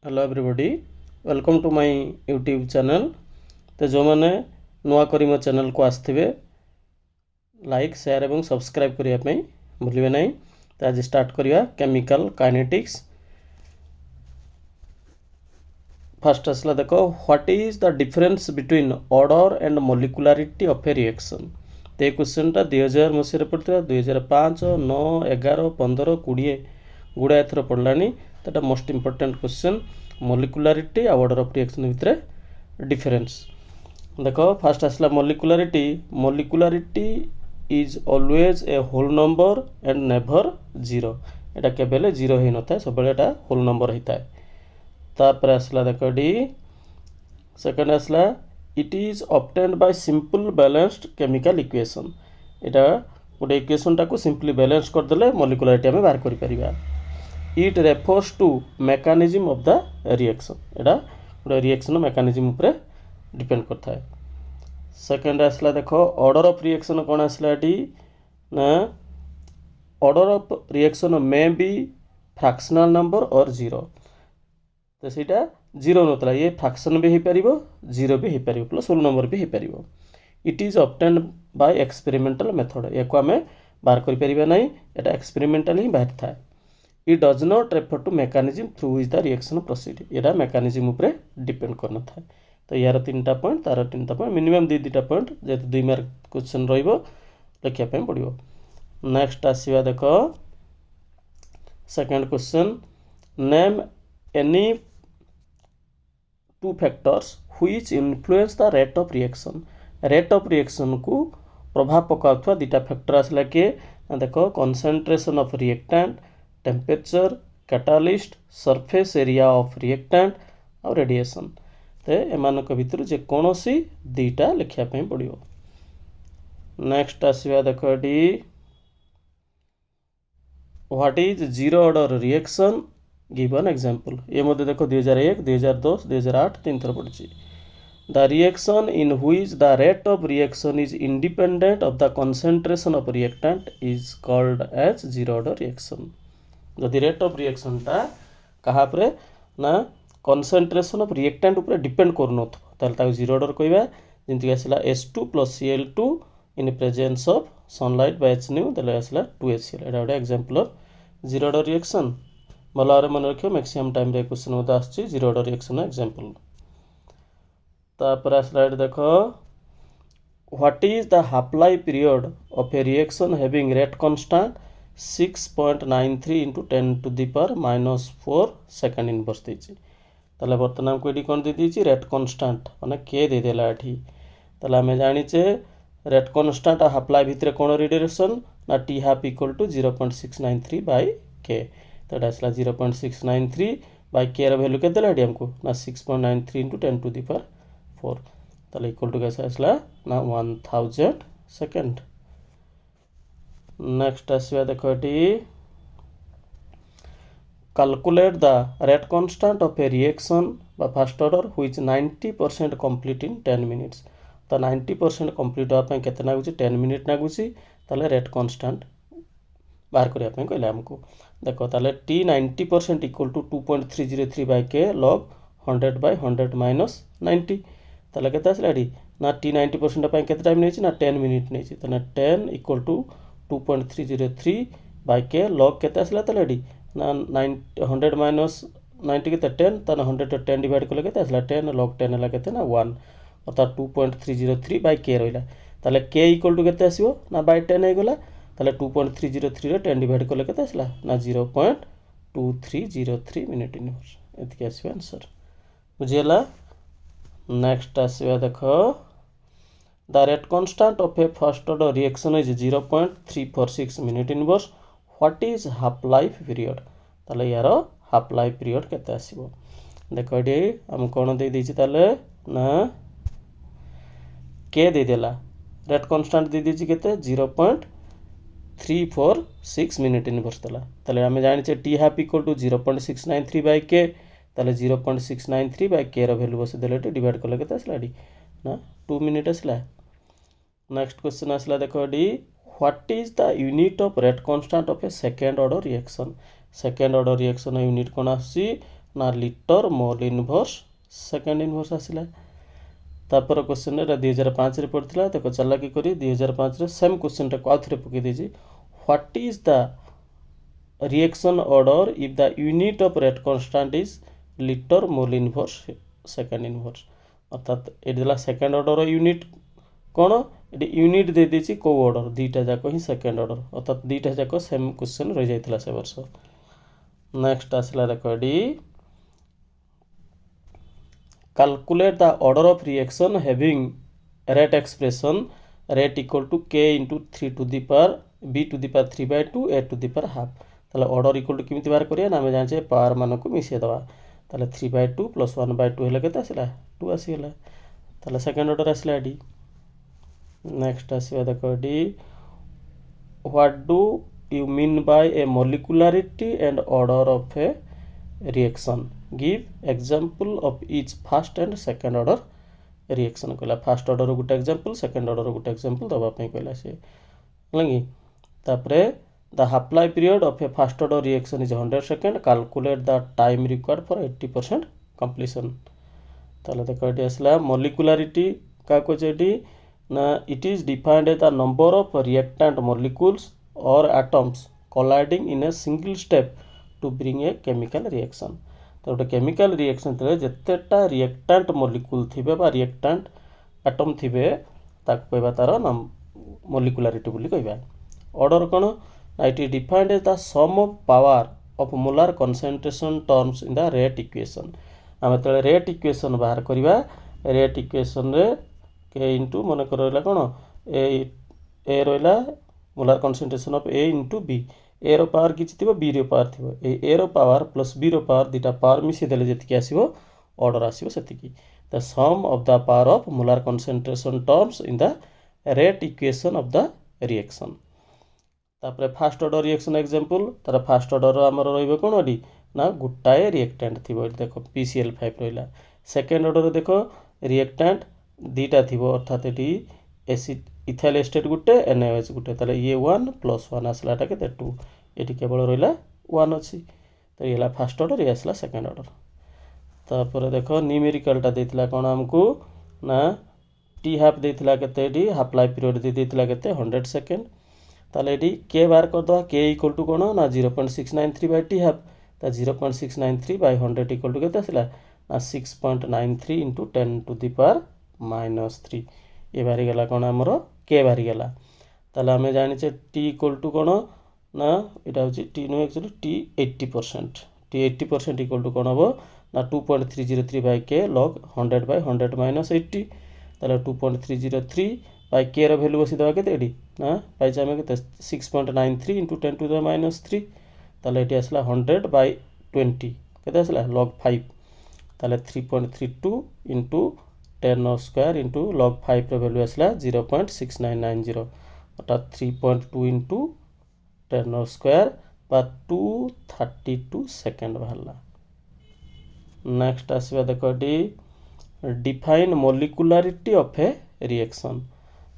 Hello everybody, welcome to my YouTube channel. तो जो मैंने नुआ करी मो चैनल को आसथिबे लाइक शेयर एवं सब्सक्राइब करिया पई भूलिबे नहीं। तो आज स्टार्ट करिया केमिकल काइनेटिक्स। फर्स्ट आसला देखो, what is the difference between order and molecularity of a reaction. तो ये क्वेश्चनटा 2000 मसीह पड़ता, 2005, 9, 11, 15, 20 गुड़ा एथर पड़लानी। तो ये मोस्ट इंपोर्टेंट क्वेश्चन, मोलिकुलारिटी और ऑर्डर ऑफ रिएक्शन भितर डिफरेंस। देखो फर्स्ट आसला molecularity. Molecularity is always a whole number and never zero. एटा केबेले जीरो ही नथा, सब एटा होल नंबर होता है। तापर आसला देखो डी सेकंड आसला, it is obtained bye simple balanced chemical equation. एटा गोटे इक्वेशन टाको सिंपली बैलेंस करदेले मोलिकुलारिटी आम बाहर कर परिबा। It refers to mechanism of the reaction. एटा गोटे रिएक्शन मेकानिज्म ऊपर डिपेंड करता है। सेकंड आसला देखो ऑर्डर ऑफ रिएक्शन कौन आसला एटी ना, order of reaction may be fractional number और जीरो। तो सीटा जीरो नतला, ये फ्रैक्शन भी हो पार, जीरो भी हो पार, प्लस होल नंबर भी हो पार। It is obtained by experimental method. या आम बाहर कर नहीं, एटा एक्सपेरिमेंटल ही बाहर था। It does not refer to mechanism through which the reaction proceed. यहाँ मेकानिज्म उपर डिपेंड करना था। तो यार 3टा पॉइंट, तार 3टा पॉइंट, मिनिमम 2-2टा पॉइंट, जेहेतु 2 मार्क क्वेश्चन लिखापी पड़ो। नेक्स्ट आसवा देख second question, name any 2 factors which influence the rate of reaction. Rate of reaction को प्रभाव पकाउथवा 2टा फैक्टर आसला के देखो, concentration of reactant, temperature, catalyst, surface area of reactant और रेडिएशन। तो एमानक भितर जेकोसी 2टा लिखापी पड़ो। नेक्स्ट आसवा देख एटी, what is zero order reaction, give an example. ये मध्य देखो 2001, 2010, 2008 3 थर पड़ी। The reaction in which the rate of reaction is independent of the concentration of reactant is called as zero order reaction. जदि रेट ऑफ रिएक्शन टा कहा परे ना कंसंट्रेशन ऑफ रिएक्टेंट ऊपर डिपेंड करनो ताल जीरो ऑर्डर कहबा। जेंति आसला H2 + Cl2 in presence of sunlight by HNu, देले आसला 2HCl। एटा गोटे example of zero order reaction. भल भाव मन रख, मैक्सिमम टाइम रे क्वेश्चन मत आसछि जीरो ऑर्डर रिएक्शन एग्जांपल। तापर आसला देख, what is the half life period of a reaction having rate constant 6.93 × 10⁻⁻⁴ second inverse देछि। ताले बर्तमान को एडी कोन दे दीछि, रेट कांस्टेंट माने के दे देला एठी। ताले हमें जानिचे रेट कांस्टेंट आ हाफ लाइफ भितर कोन रिलेशन ना, टी हाफ = 0.693/k। तो एटा आसला 0.693/k र वैल्यू के देला एडी हमको ना 6.93 × 10⁻⁴। ताले इक्वल टू कैसे आसला ना 1000 सेकंड। नेक्स्ट आसवा देखो एटी, calculate the rate constant of a reaction बा first order which 90% complete in 10 minutes. तो 90% कंप्लीट होगा केते नागुची, 10 मिनिट नागुची। ताले रेट कांस्टेंट बाहर करिया पे कहले हमको देखो, ताले t 90% = 2.303/k log 100/100 - 90। ताले केते आसला एडी ना, t 90% पे केते टाइम नेछि ना 10 मिनिट नेछि। ताले 10 = 2.303/k log केते आसला ताले एडी ना 100 - 90 केते 10, ताने 100 * 10 डिवाइड कले केते आसला 10 log 10 हला केते ना 1, अर्थात 2.303/k रहिला। ताले k = केते आसीबो ना बाय 10 हे गला। ताले 2.303 रे 10 डिवाइड कले केते आसला ना 0.2303 मिनिट इनवर्स। एतके आसीबो आंसर, बुझियला। नेक्स्ट आसीबा देखो, the rate constant of a first order reaction is 0.346 minute inverse. What is half life period. ताले यार हाफ लाइफ पीरियड केते आसीबो देखो, एडी हम कोन दे दिछि ताले ना के दे देला, रेट कांस्टेंट दे दिछि केते 0.346 मिनिट इनवर्स देला। ताले हमें जानिछे टी हाफ = 0.693/k। ताले 0.693/k र वैल्यू बसे देले डिवाइड करले केते आसला एडी ना 2 मिनिट आसला। नेक्स्ट क्वेश्चन आसला देखो एडी, what is the unit of rate constant of a second order reaction. Second order reaction unit कोन आसी ना litre mole inverse second inverse आसला। तापर क्वेश्चन एटा 2005 रे पड़थिला देखो चालाकी करी 2005 रे सेम क्वेश्चन टा को आथरे पके देजी what is the reaction order if the unit of rate constant is litre mole inverse second inverse अर्थात एट देला सेकेंड ऑर्डर यूनिट कौन ये यूनिट दे देछि को ऑर्डर दीटा जाक ही सेकेंड ऑर्डर अर्थात दीटा जाक सेम क्वेश्चन रह जाइतिला से वर्ष। नेक्स्ट आसला देखो AD calculate the order of reaction having rate expression rate equal to k into 3 to the power b to the power 3 by 2 a to the power half ताले order equal to किमिति बाहर करिया ना हम जाने power मान को मिसिया दवा ताले 3 by 2 plus 1 by 2 हेले केते आसिला 2 आसीगला ताले सेकंड ऑर्डर आसिला एडी। नेक्स्ट आसीबा देखो एडी what do you mean by a molecularity and order of a reaction give example of each first and second order reaction कहला फर्स्ट ऑर्डर गोटे एग्जांपल सेकंड ऑर्डर गोटे एग्जांपल दबा पई कहला से लंगी तापरे the half life period of a first order reaction is 100 second calculate the time required for 80% completion ताले देखो एटी असला मोलिकुलारिटी का को जेडी ना it is defined as the number of reactant molecules or atoms colliding in a single step to bring a chemical reaction तो गोटे chemical reaction थे जितेटा रिएक्टेंट मॉलिक्यूल थिबे बा रिएक्टेंट एटम थिबे ताको कहबा तार नाम मोलिकुलारिटी बोली कहबा। ऑर्डर कोन it is defined as the sum of power of molar concentration terms in the rate equation आम तले रेट इक्वेशन बाहर करबा रेट इक्वेशन रे के इनटू मन कर रहला कोन ए रहला molar concentration of a into b a रो पावर किछि थिबो बी रो पावर थिबो ए रो पावर प्लस बी रो पावर दिटा पावर मिसी देले जति आसीबो ऑर्डर आसीबो सेतिकी the sum of the power of molar concentration terms in the rate equation of the reaction. तापरे फर्स्ट ऑर्डर रिएक्शन एग्जांपल तार फर्स्ट ऑर्डर हमर रहइबो कोन ओडी ना गुटाए रिएक्टेंट थिबो देखो PCl5 रहला सेकंड ऑर्डर देखो रिएक्टेंट दीटा थिबो अर्थात एटी एसिड इथाइल एस्टेट गुटे NaOH गुटे ताले ये 1 प्लस 1 आसलाटा केते 2 एटी केवल रहिला 1 अछि तो येला फर्स्ट ऑर्डर ये आसला सेकंड ऑर्डर। तापर देखो न्यूमेरिकल टा देथिला कोन हमकु ना टी हाफ देथिला केते एटी हाफ लाइफ पीरियड दे देथिला केते 100 सेकंड ताले एटी के बार कर दो के इक्वल टू कोन ना 0.693 बाय टी हाफ ता 0.693 बाय 100 इक्वल टू केते आसला ना 6.93 into 10 to the power -3 ये बारी गला कोन हमरो के बारी गला ताले हमें जानि छे टी इक्वल टू कोन ना एटा होची t no actually t 80% t 80% equal to कोन हबो ना 2.303 बाय के log 100 by 100 minus 80 ताले 2.303 बाय के रो वैल्यू बसी दवा केते एडी ना पाइ जामे केते 6.93 into 10 to the -3 ताले एटी आसला 100 by 20 केते आसला log 5 ताले 3.32 into 10 स्क्वायर इंटू log 5 रो वैल्यू आसला 0.6990 अर्थात 3.2 into 10 स्क्वायर बा 232 सेकंड बाहरला। नेक्स्ट आसीबा देखो डी define molecularity of a reaction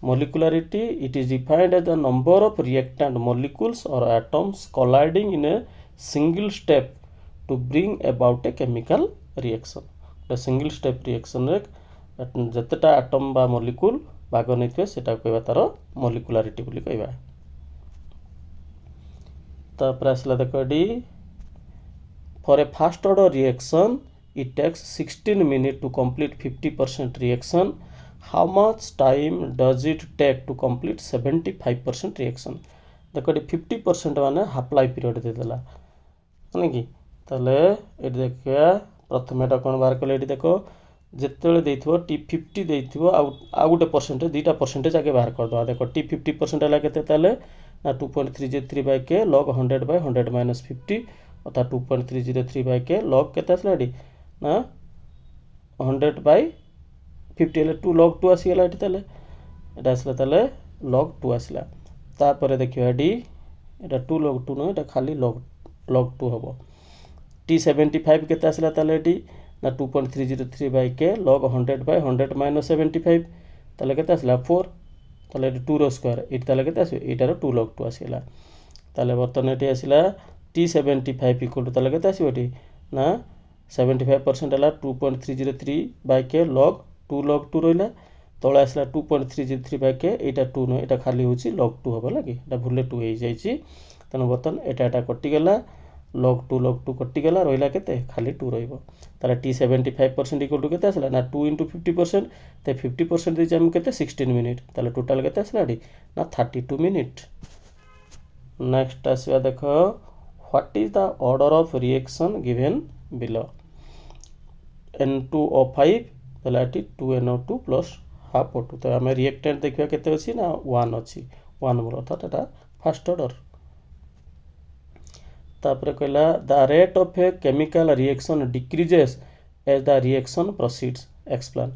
molecularity it is defined as the number of reactant molecules or atoms colliding in a single step to bring about a chemical reaction a single step reaction रे जतेटा atom बा molecule भाग नैथे सेटा कहबा तार मोलिकुलारिटी बोली कहबा। तापर आसला देखो डी for a fast order reaction it takes 16 minute to complete 50% reaction how much time does it take to complete 75% reaction देखो डी 50% माने हाफ लाइफ पीरियड दे देला माने कि ताले एट देखिया प्रथम एटा कोन बार कले एटी देखो जितेबले देइथिबो टी 50 देइथिबो आ गुटे परसेंटेज दीटा परसेंटेज आगे बाहर कर दवा देखो टी 50% हला केते ताले ना 2.303 बाय के log 100 by 100 minus 50 अर्थात 2.303 बाय के log केते आसला एडी ना 100 by 50 हेले 2 log 2 आसी गेला एटी ताले एटा आसला ताले log 2 आसला तापरे देखियो एडी एटा 2 log 2 न एटा खाली log 2 हबो टी 75 केते आसला ताले एटी ना 2.303 बाय के log 100 by 100 minus 75 ताले केते आसला 4 ताले 2 रो स्क्वायर एट ताले केते आसी एटारो 2 log 2 आसीला ताले बर्तन एटी आसीला t75 इक्वल टू ताले केते आसीबो एटी ना 75% है 2.303/k log 2 log 2 रहा तले आसला 2.303/k यहाँ 2 नुह यहाँ खाली हूँ log 2 हम लगे यहाँ भूल 2 हो जाए तेणु बर्तमान यहाँ कटिगला log 2 कटिगला रहा के खाली 2 रहा टी 75% इक्वल टू के आसला ना 2 × 50% तो 50% देते आमको के 16 मिनिट ताले टोटाल के आसला ना 32 मिनिट। नेक्स्ट आसवा देख what is the order of reaction given below N2O5 ताले 2NO2 प्लस हाफ O2 तो आम रिएक्टेंट देखा केते अच्छी ना 1 अच्छी 1 मोल अर्थात यहाँ फास्ट ऑर्डर। तापर कहला the rate of a chemical reaction decreases as the reaction proceeds explain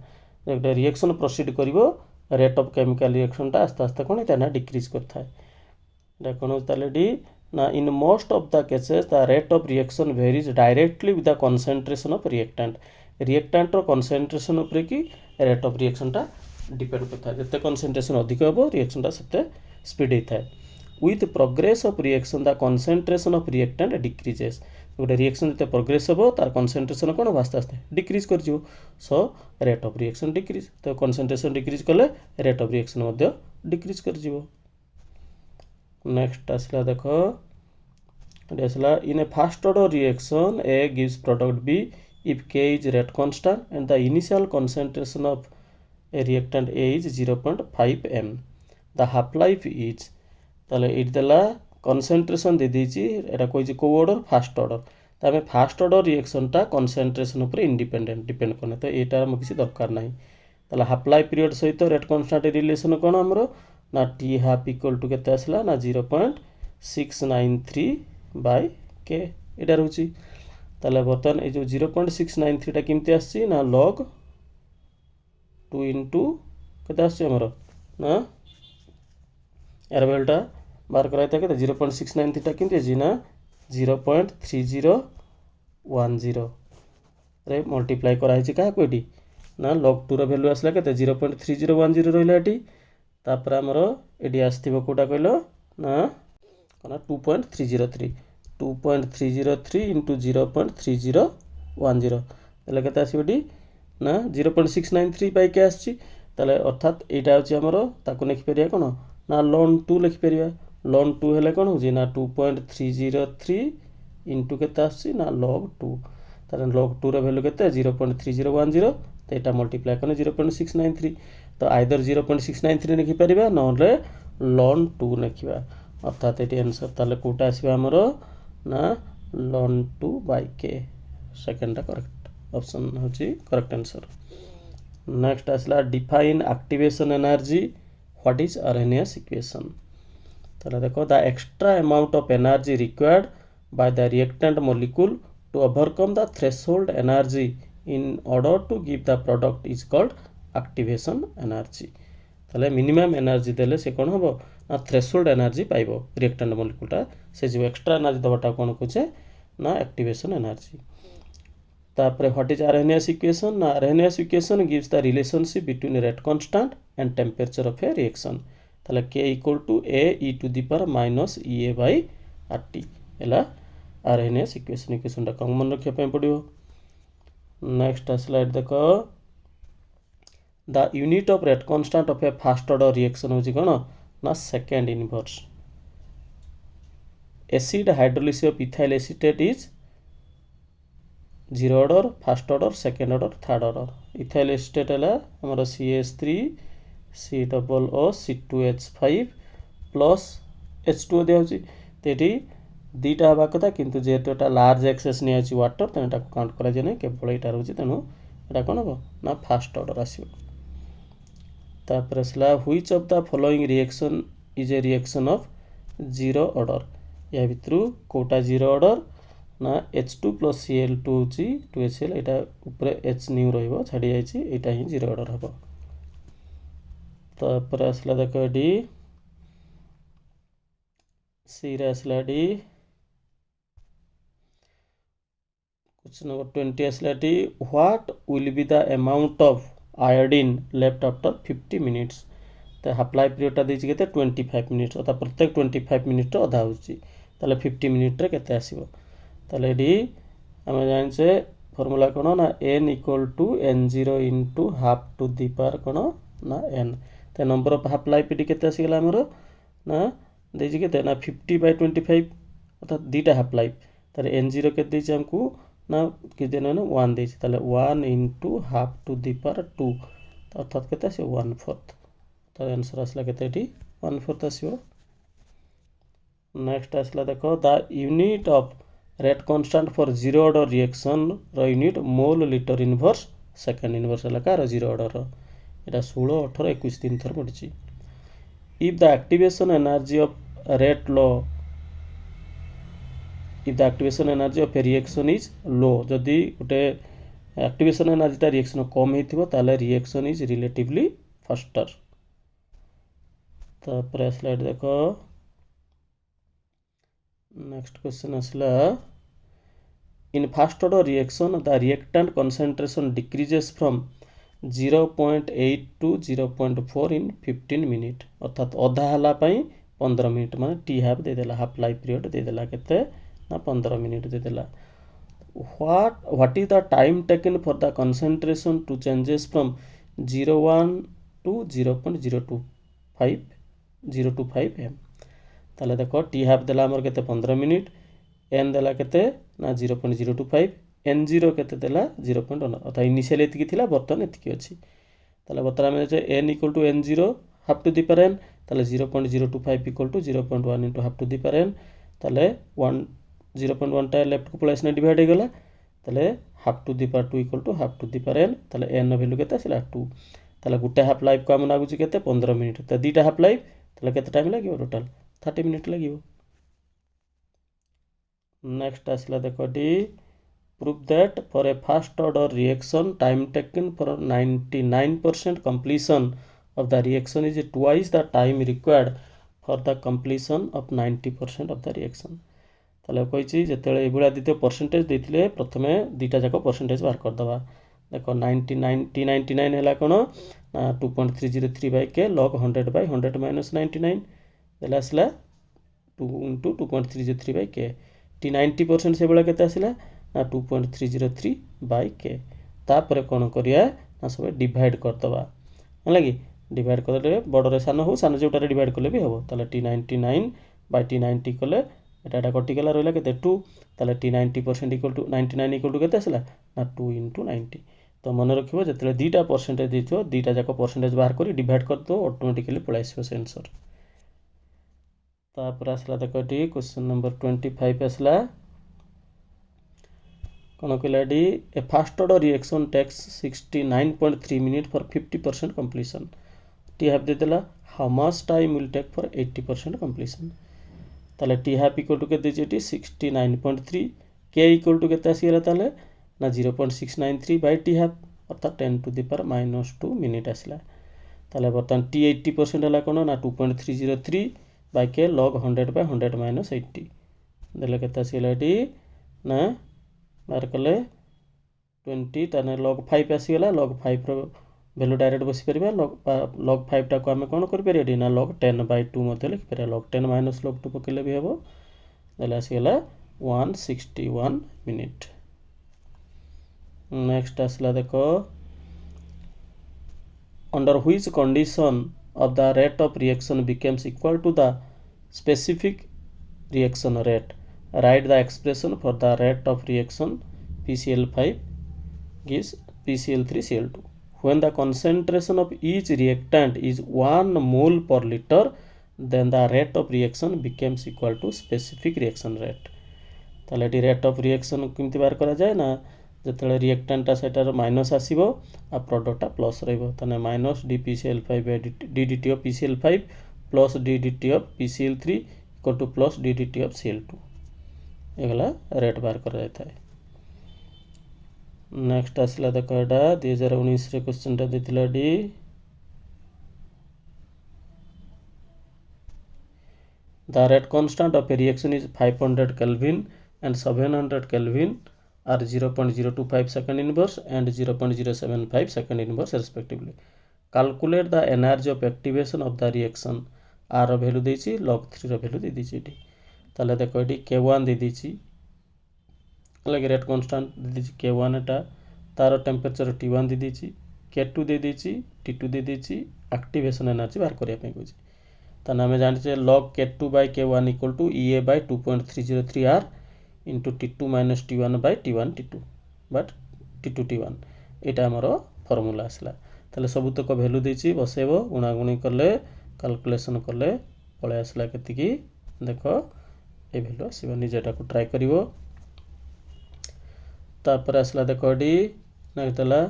जो रिएक्शन प्रोसीड करिवो रेट ऑफ केमिकल रिएक्शन टा आस्ते आस्ते कोन इतना डिक्रीज करता है कौन ताले डी ना in most of the cases the rate of reaction varies directly with the concentration of reactant रो कंसंट्रेशन ऊपर की रेट ऑफ रिएक्शन टा डिपेंड करता है जिते कंसंट्रेशन अधिक हो रिएक्शन टा सेते स्पीड होता है with progress of reaction the concentration of reactant decreases गोटे रिएक्शन जो प्रोग्रेस हम तार कंसंट्रेशन कौन आस्ते आस्ते डिक्रीज कर so rate of reaction decrease तो कंसंट्रेशन डिक्रीज कले रेट ऑफ रिएक्शन डिक्रीज कर। नेक्स्ट आसला देख आसला in a fast order reaction a gives product b if k is rate constant and the initial concentration of a reactant a is 0.5 m the half life is ताले it देला concentration दे दीची एटा कोइ को ऑर्डर फास्ट ऑर्डर तो आम fast order reaction टा कंसंट्रेशन ऊपर इंडिपेंडेंट डिपेंड करने तो यहाँ आम किसी दरकार ना ताले हाफ लाइफ पीरियड सहित रेट कांस्टेंट रिलेशन कौन आमर ना टी हाफ इक्वल टू के आसला ना 0.693/k यहाँ रोचे ताले बर्तमान ये जो 0.693 टा केमती आसी ना log 2 × के आमर ना यार वैल्यूटा बार कराई था 0.693 टा केमती अच्छी ना 0.3010 रे मल्टीप्लाई कराई क्या ये ना log 2 रो वैल्यू आसला के 0.3010 रहा ये तापर आमर ये आसो कौटा कहल ना 2.303 × 0.3010 ताले केते आसीबो ना 0.693/k आछि ताले अर्थात एटा होछि हमर ताको लिखि परिया कोन ना ln 2 लिखि परिया ln 2 हेले कोन होछि ना 2.303 * केते आछि ना log 2 ताले log 2 रो वैल्यू केते 0.3010 तो एटा मल्टीप्लाई करने 0.693 तो आइदर 0.693 लिखि परिबा नले ln 2 लिखिबा अर्थात एटी आंसर ताले कोटा आसीबा हमर ना ln 2/k second correct option होची करेक्ट आंसर। नेक्स्ट आसला define activation energy what is Arrhenius equation ताले देखो the extra amount of energy required by the reactant molecule to overcome the threshold energy in order to give the product is called activation energy ताले minimum energy देले से कोन होबो ना threshold energy पाइबो reactant मॉलिक्यूलटा से जो एक्स्ट्रा एनर्जी दबाटा कोन कोचे ना एक्टिवेशन एनर्जी। तापर व्हाट इज आर्हेनियस इक्वेशन ना Arrhenius equation gives the relationship between rate constant and temperature of a reaction ताले k = a e⁻ EA/RT एला आर्हेनियस इक्वेशन टा कॉमन रखिया पे पड़ियो। नेक्स्ट स्लाइड देखो the unit of rate constant of A fast order reaction होची कोन ना second inverse acid hydrolysis of ethyl acetate is 0 order fast order second order third order ethyl acetate है हमर CH3 COO C2H5 plus H2O दिया होची तेटी दीटा हवा कथा किंतु जेहेतु एटा लार्ज एक्सेस नि अछि वाटर तेनु एटा काउंट करा जे नै केवल एटा रहउची तेनु एटा कोन हो ना फास्ट ऑर्डर आसीबो। तापर असला which of the following reaction is a reaction of 0 order या भितरु कोटा 0 ऑर्डर ना H2 + Cl2 होची 2HCl एटा ऊपर H न्यू रहइबो छाडी जाईची एटा ही 0 ऑर्डर हबो। तापर असला देखो डी सी रे असला डी क्वेश्चन नंबर 20 असला D what will be the amount of iodine left after 50 minutes तो हाफ लाइफ पीरियडटा देछि केते 25 मिनिट्स अर्थात प्रत्येक 25 मिनिट अधा होची ताले 50 मिनिट रे केते आसीबो ताले डी हम जानछे फॉर्मूला कौन ना n equal to n0 into half to the power कौन ना n तो नंबर ऑफ हाफ लाइफ ये केते आसीगला हमर ना देछि केते ना 50/25 अर्थात दुटा हाफ लाइफ तार n0 केते देछि हमकु ना कि देना ना 1 देछि ताले 1 into half to the power 2 अर्थात केते आसी 1/4 तो आंसर आसला केते एटी 1/4 आसीबो। नेक्स्ट आसला देखो the unit of rate constant for zero order reaction रो unit mole litre inverse second inverse हला कार जीरो ऑर्डर रो एटा 16 18 21 तीन थर पड़छि। If the activation energy of rate low if the activation energy of a reaction is low जदि गोटे एक्टिवेशन एनर्जीटा रिएक्शन कम होइथिबो ताले रिएक्शन इज रिलेटिवली फास्टर। तापर आसला देखो नेक्स्ट क्वेश्चन आसला in first order reaction the reactant concentration decreases from 0.8 to 0.4 इन 15 minute अर्थात अधा हला पई 15 मिनिट माने टी हाफ दे देला हाफ लाइफ पीरियड दे देला केते ना 15 मिनिट दे देला। what is the time taken for the concentration to changes from 0.1 to 0.025 m ताले देखो टी हाफ देला हमर केते 15 मिनिट n देला केते ना 0.025 n0 केते देला 0.1 अर्थात इनिशियल एतिकी थिला बर्तन एतिकी अछि ताले बतरा में जे n equal to n0 half to the power n ताले 0.025 equal to 0.1 into half to the power n ताले 1 0.1 टा लेफ्ट को प्लस ने डिवाइड हो गला ताले half to the power 2 equal to half to the power n ताले n value केते आसिला 2 ताले गुटे हाफ लाइफ को हम लागुची केते 15 मिनिट त दुटा हाफ लाइफ ताले केते टाइम लागिवो टोटल 30 मिनिट लागिवो। नेक्स्ट आसला देखो D proof that for a fast order reaction time taken for 99% completion of the reaction is twice the time required for the completion of 90% of the reaction ताले कहिछि जेतेले एबुला दिते percentage देथिले प्रथमे दुटा जाको percentage बाहर कर दबा देखो 99 t99 हैला कोन 2.303 बाय k log 100/100 - 99 देला आसला 2 * 2.303 बाय k t 90% से बेला केते आसला ना 2.303 बाय k तापर कोन करिया ना सब डिवाइड कर दबा हला कि डिवाइड कर दे बड़ रे सान हो सान जोटा रे डिवाइड करले भी हबो ताले t99 बाय t90 कले एटा कटि गला रहला केते 2 ताले t90% equal to 99 equal to केते आसला ना 2 * 90 तो मन रखिबो जतले दुटा परसेंटेज दिथो दुटा जाको परसेंटेज बाहर करी डिवाइड कर दो ऑटोमेटिकली पळा आसीबो से आंसर। तापर आसला देखो डी क्वेश्चन नंबर 25 आसला कोन कहला डी a fast order reaction takes 69.3 minute for 50% completion t half दे देला how much time will take for 80% completion ताले टी हाफ इक्वल टू केते जेटी 69.3 k इक्वल टू केते आसीला ताले ना 0.693 बाय टी हाफ अर्थात 10 टू द पावर -2 मिनिट आसला ताले बर्तन टी 80% हला कोन ना 2.303 बाय k log 100/100 - 80 देले केते आसीला डी ना मार कले 20 ताने log 5 आसीला log 5 रो वैल्यू डायरेक्ट बसी परिबा log 5 टा को हम कोन कर परिया ना log 10/2 मध्ये लिख परिया log 10 - log 2 पकेले भी हेबो देले आसीला 161 मिनिट। नेक्स्ट आसला देखो under which condition of the rate of reaction becomes equal to the specific reaction rate write the expression for the rate of reaction PCl5 gives PCl3Cl2 when the concentration of each reactant is 1 mole per liter then the rate of reaction becomes equal to specific reaction rate ताले D rate of reaction किमती बार करा जाए ना जतले रिएक्टेंटा सेटार minus आसीबो आ प्रोडक्टटा plus रहइबो तने minus dPCl5 ddt of PCl5 plus ddt of PCl3 equal to plus ddt of Cl2 एगला rate बार करा जाता है। नेक्स्ट आसला देखो एटा 2019 रे क्वेश्चन टा देथिला D the rate constant of a reaction is 500 Kelvin and 700 Kelvin are 0.025 second inverse and 0.075 second inverse respectively. Calculate the energy of activation of the reaction. R value देछि log 3 रो value दे दिछि eighty ताले देखो eighty k1 दे दिछि लगे rate constant दे दीची K1 एटा तार temperature T1 दे दीची K2 दे दीची T2 दे दीची activation energy बाहर करिया पे कहूची ताने हमें जानिचे log K2 by K1 equal to EA by 2.303 R into T2 minus T1 by T1 T2 but T2 T1 एटा हमरो फार्मूला आसला ताले सबुतक वैल्यू देची बसेबो गुणागुणी करले कैलकुलेशन करले पळे आसला केतिकी देखो ए वैल्यू आसीबो निजेटा को ट्राई करिवो तापर आसला देखो एडी नागतला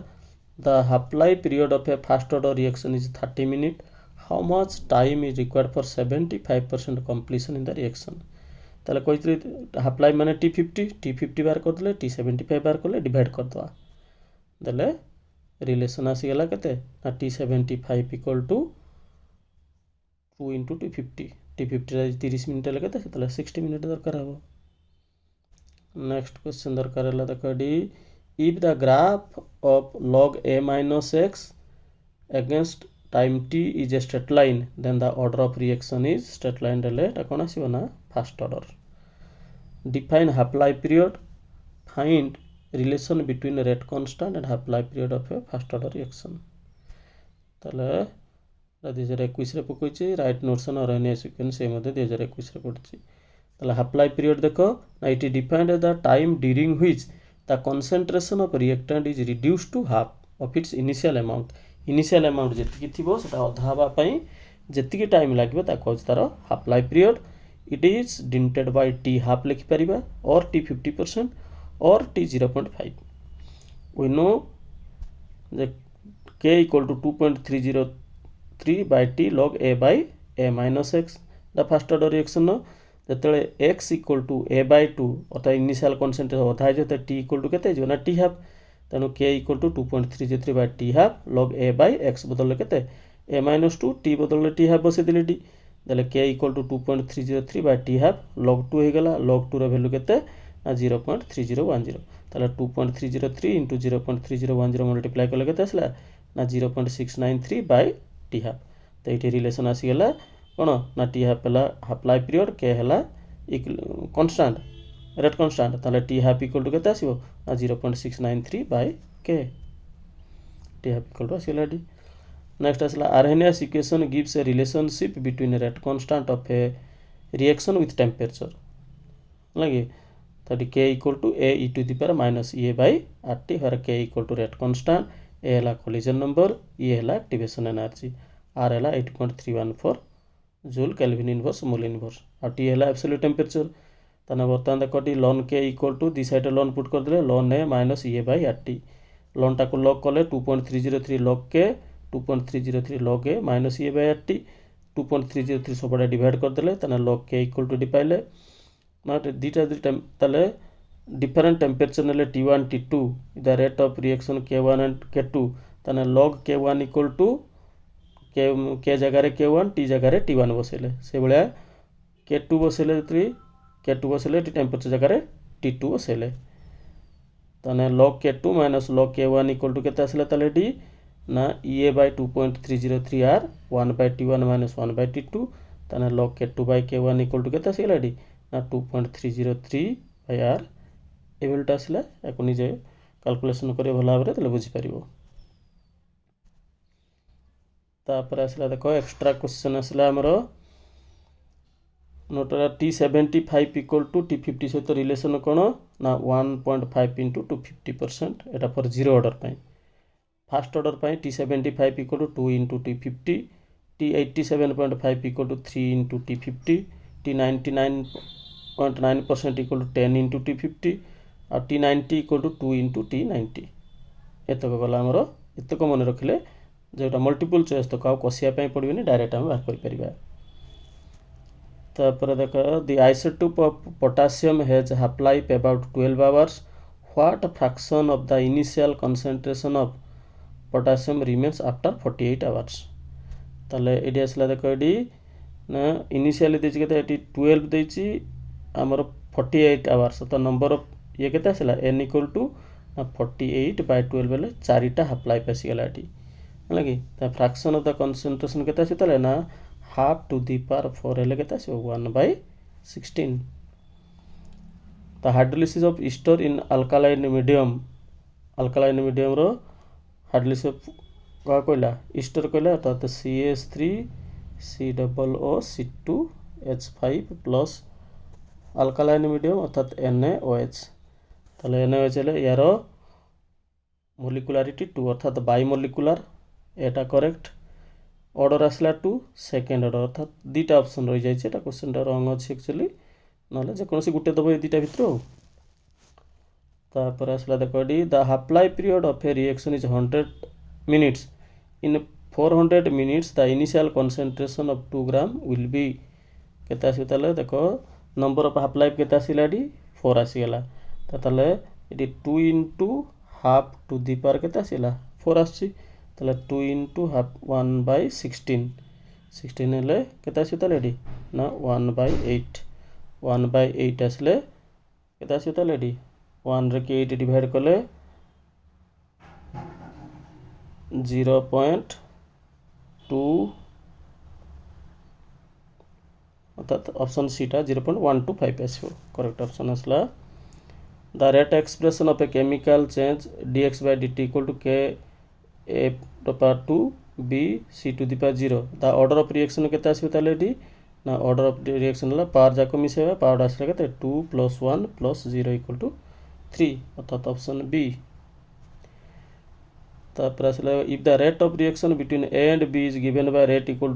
the half life period of a first order reaction is 30 minutes. How much time is required for 75% completion in the reaction? ताले कोई हाफ लाइफ माने T50 बार कर दले T75 बार करले डिवाइड कर दवा दले रिलेशन आसी गला केते ना T75 equal to 2 into T50 रे 30 मिनिट ले केते तले 60 मिनिट दरकार हबो नेक्स्ट क्वेश्चन दरकार हला देखडी if the graph of log a minus x against time t is a straight line then the order of reaction is straight line dele eta kon asibo na first order define half life period find relation between rate constant and half life period of a first order reaction tale 2021 रे पकोइछि right notes और अन्य sequence ए मध्ये 2021 रे पडछि तले half life period देखो ना it defined the time during which the concentration of reactant is reduced to half of its initial amount जेतिकी थिबो सेटा अधा हवा पई जेतिकी टाइम लागबो ता कहउछ तार half life period it is denoted by t half लिखि परिबा और t 50% और t 0.5 we know that k equal to 2.303 by t log a by a minus x the first order reaction जेतले x equal to a by 2 अर्थात initial concentration अधा है जेते t equal to केते जो ना t हाफ तनो k equal to 2.303 by t half log a by x बदलले केते a minus 2 t बदलले t हाफ बसे दिले d देले k equal to 2.303 by t half log 2 हे गला log 2 रो वैल्यू केते ना 0.3010 ताले 2.303 into 0.3010 मल्टीप्लाई करले केते आसला ना 0.693 by t हाफ तो एठी रिलेशन आसी गेला कोन ना t हाफ हला हाफ लाइफ पीरियड k हला कांस्टेंट रेट कांस्टेंट ताले t हाफ इक्वल टू केते आसीबो ना 0.693 by k t half equal to आसीला d नेक्स्ट आसला Arrhenius equation gives a relationship between rate constant of a reaction with temperature लगे ताडी k equal to a e to the power minus e by rt where k equal to rate constant a हला collision number e हला activation energy r हला 8.314 joule kelvin inverse mole inverse और T है absolute temperature ताने बर्तमान देखो T लॉन के इक्वल टू दी साइड लॉन पुट कर देले लॉन A minus A by R T लॉन टाको लॉग कले 2.303 लॉग के 2.303 log A minus A by R T 2.303 सबडा डिवाइड कर देले ताने लॉग के इक्वल टू डी पाइले नॉट दीटा ताले डिफरेंट टेम्परेचर नेले T1 T2 the rate of reaction K1 and K2 ताने लॉग K1 इक्वल टू के जगह K1 टी जगह T1 बसेले से भाया K2 बसेले K2 बसेले टेम्परेचर जगह T2 बसेले ताने log K2 minus log K1 equal to केते आसले ताले डी ना EA by 2.303 R 1 by T1 minus 1 by T2 ताने log K2 by K1 equal to केते आसले डी ना 2.303 by R ए वैल्यूटा आसला याको निजे कैलकुलेशन करियो भला भाबरे तले बुझी परिबो तापर आसला देखो एक्स्ट्रा क्वेश्चन आसला हमरो नोटरा T75 इक्वल टू T50 सहित रिलेशन कोन ना 1.5 into 250% एटा फॉर जीरो ऑर्डर पई फर्स्ट ऑर्डर पई T75 equal to 2 into T50 T87.5 equal to 3 into T50 T99.9% equal to 10 into T50 और T90 equal to 2 into T90 एतक गला हमरो एतक मन रखले जेटा मल्टीपल चॉइस तो काउ कसिया पई पड़िबनी डायरेक्ट हम बाहर कर परिबा तापर देखो the isotope of potassium has half life about 12 hours what fraction of the initial concentration of potassium remains after 48 hours ताले एडी असला देखो एडी ना इनिशियली देछि केते एटी 12 देछि हमर 48 आवर्स तो नंबर ऑफ ये केते असला n इक्वल टू 48 by 12 बेले चारिटा हाफ लाइफ आसी गेला एटी लगी ता फ्रैक्शन ऑफ द कंसंट्रेशन केते आसी तले ना हाफ टू द पावर 4 हेले केते आसी 1/16 the hydrolysis of ester in alkaline medium रो हाइड्रोलिसिस ऑफ क्या कहला ईस्टर कहला अर्थात CH3COO C2H5 अल्कालाइन मीडियम अर्थात NaOH তাহলে NaOH হলে यार मोलिकुलारिटी 2 अर्थात बाइमोलिकुलार एटा करेक्ट ऑर्डर आसला 2 सेकेंड ऑर्डर अर्थात दुटा ऑप्शन रही जाइए एटा क्वेश्चनटा रंग अच्छी एक्चुअली ना जेकोसी गोटे दब दुटा भितर तापर आसला देख D the half life period of a reaction is 100 minutes in 400 minutes the initial concentration of 2 gram will be केते आसी ताले देखो नंबर ऑफ हाफ लाइफ केते आसीला डी 4 आसीगला ताले एटी 2 into half to the power केते आसीला 4 आसी ताले 2 into हाफ 1/16 16 हेले केते आसी ताले एडी ना 1/8 1/8 आसले केते आसी ताले एडी 1 रे के 8 डिवाइड कले 0.2 अर्थात ऑप्शन सीटा 0.125 आसो करेक्ट ऑप्शन आसला the rate expression of a chemical change dx by dt equal to k f to power 2 b c to the power 0 the order of reaction केते आसी ताले डी ना ऑर्डर ऑफ रिएक्शन ला power जाको मिसेबा power आसला केते 2 + 1 + 0 = 3 अर्थात ऑप्शन बी तापर आसला if the rate of reaction between a and b is given by rate equal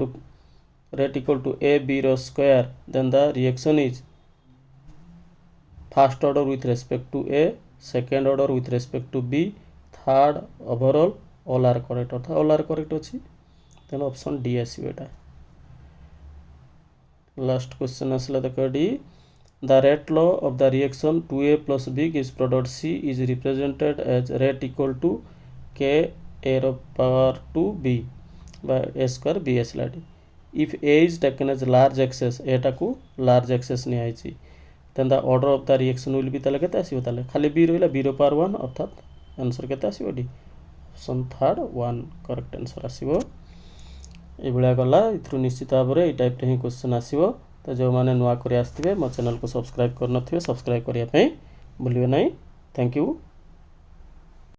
to a b रो square then the reaction is first order with respect to A, second order with respect to B, third overall all are correct अर्थात all are correct अच्छी then option D आसी बेटा last question आसला देखो D the rate law of the reaction 2A plus B gives product C is represented as rate equal to K A row power 2B by A square B आसला D if A is taken as large excess A टाकू large excess नहीं आईची then the order of the reaction will be ताले केते आसीबो ताले खाली b रहिला b रो power 1 अर्थात आंसर केते आसीबो D option third 1 correct answer आसीबो ए भलिया गला इथरु निश्चित भाव रे ए टाइप रे ही क्वेश्चन आसीबो तो जो माने नुआ करे आस्थिबे मो चैनल को सब्सक्राइब करनथिबे सब्सक्राइब करिया पई भूलिबे नै थैंक यू।